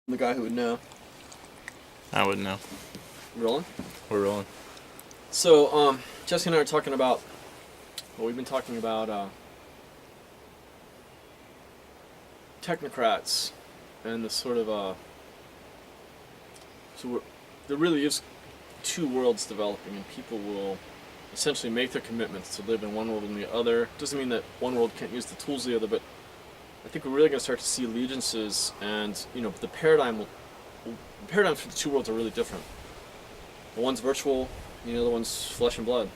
The guy who would know. I wouldn't know. Rolling? We're rolling. So, Jesse and I are talking about, well, we've been talking about technocrats and the sort of, there really is two worlds developing, and people will essentially make their commitments to live in one world and the other. Doesn't mean that one world can't use the tools of the other, but I think we're really going to start to see allegiances, and the paradigms for the two worlds are really different. The one's virtual, the other one's flesh and blood.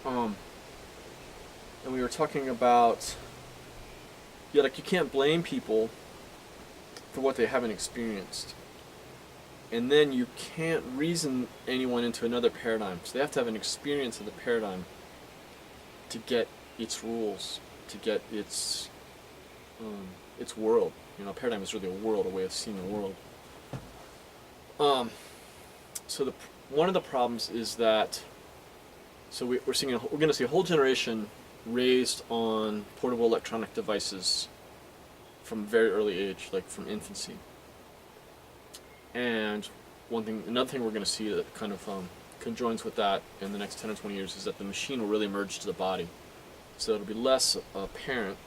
And we were talking about, you can't blame people for what they haven't experienced. And then you can't reason anyone into another paradigm. So they have to have an experience of the paradigm to get its rules, to get its world. A paradigm is really a world, a way of seeing the world. So one of the problems is that, we're going to see a whole generation raised on portable electronic devices from a very early age, like from infancy. And another thing we're going to see that kind of conjoins with that in the next 10 or 20 years is that the machine will really merge to the body. So it'll be less apparent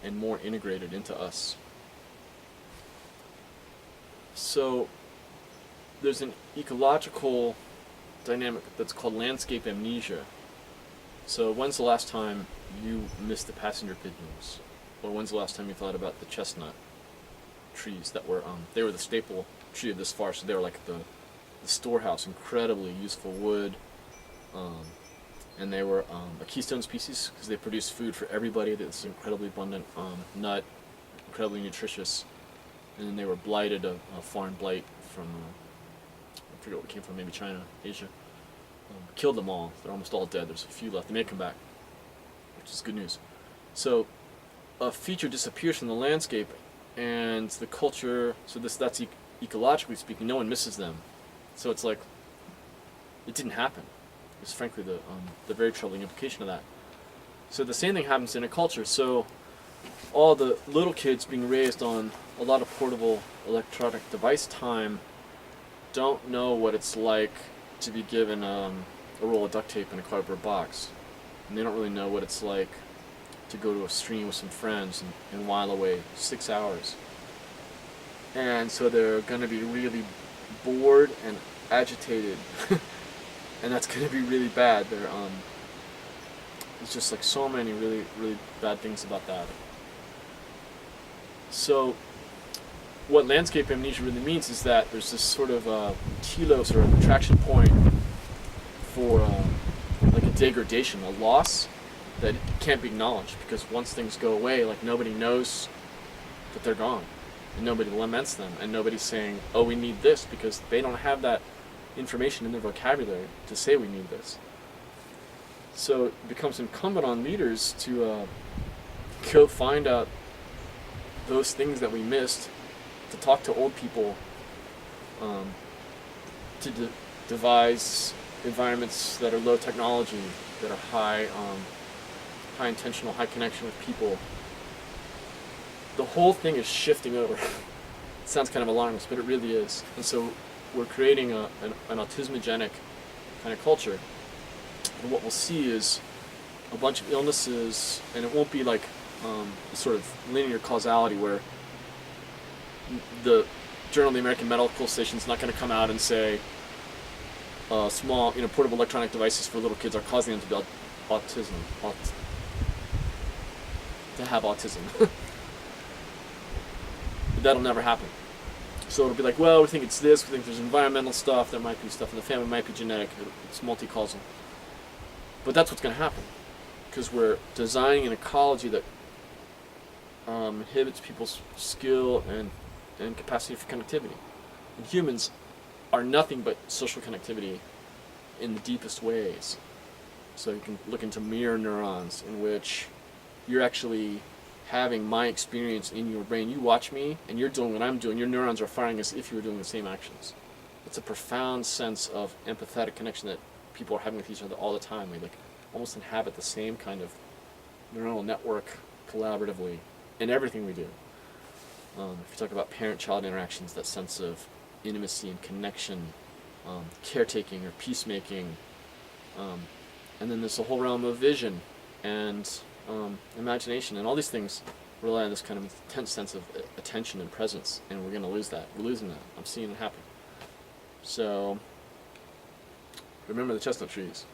and more integrated into us. So there's an ecological dynamic that's called landscape amnesia. So when's the last time you missed the passenger pigeons? Or when's the last time you thought about the chestnut trees that were, they were the staple tree of this forest, so they were like the storehouse, incredibly useful wood, and they were a keystone species because they produced food for everybody. This incredibly abundant nut, incredibly nutritious, and then they were blighted, a foreign blight from, I forget what it came from, maybe China, Asia, killed them all. They're almost all dead. There's a few left. They may come back, which is good news. So a feature disappears from the landscape, and the culture, that's ecologically speaking, no one misses them. So it's like, it didn't happen. It's frankly the very troubling implication of that. So the same thing happens in a culture. So all the little kids being raised on a lot of portable electronic device time don't know what it's like to be given a roll of duct tape in a cardboard box. And they don't really know what it's like to go to a stream with some friends and while away 6 hours. And so they're going to be really bored and agitated. And that's going to be really bad. There's just like so many really, really bad things about that. So what landscape amnesia really means is that there's this sort of telos or attraction point for like a degradation, a loss that can't be acknowledged, because once things go away, like nobody knows that they're gone, and nobody laments them, and nobody's saying, oh, we need this, because they don't have that information in their vocabulary to say we need this. So it becomes incumbent on leaders to go find out those things that we missed, to talk to old people, to devise environments that are low technology, that are high intentional, high connection with people. The whole thing is shifting over. It sounds kind of alarmist, but it really is. And so we're creating an autismogenic kind of culture. And what we'll see is a bunch of illnesses, and it won't be like sort of linear causality where the Journal of the American Medical Association is not going to come out and say small, portable electronic devices for little kids are causing them to be to have autism. That'll never happen. So it'll be like, well, we think it's this, we think there's environmental stuff, there might be stuff in the family, it might be genetic, it's multi-causal. But that's what's going to happen, because we're designing an ecology that inhibits people's skill and capacity for connectivity. And humans are nothing but social connectivity in the deepest ways. So you can look into mirror neurons, in which you're actually having my experience in your brain. You watch me, and you're doing what I'm doing. Your neurons are firing as if you were doing the same actions. It's a profound sense of empathetic connection that people are having with each other all the time. We almost inhabit the same kind of neural network collaboratively in everything we do. If you talk about parent-child interactions, that sense of intimacy and connection, caretaking or peacemaking, and then there's a whole realm of vision and imagination, and all these things rely on this kind of intense sense of attention and presence, and we're going to lose that. We're losing that. I'm seeing it happen. So remember the chestnut trees.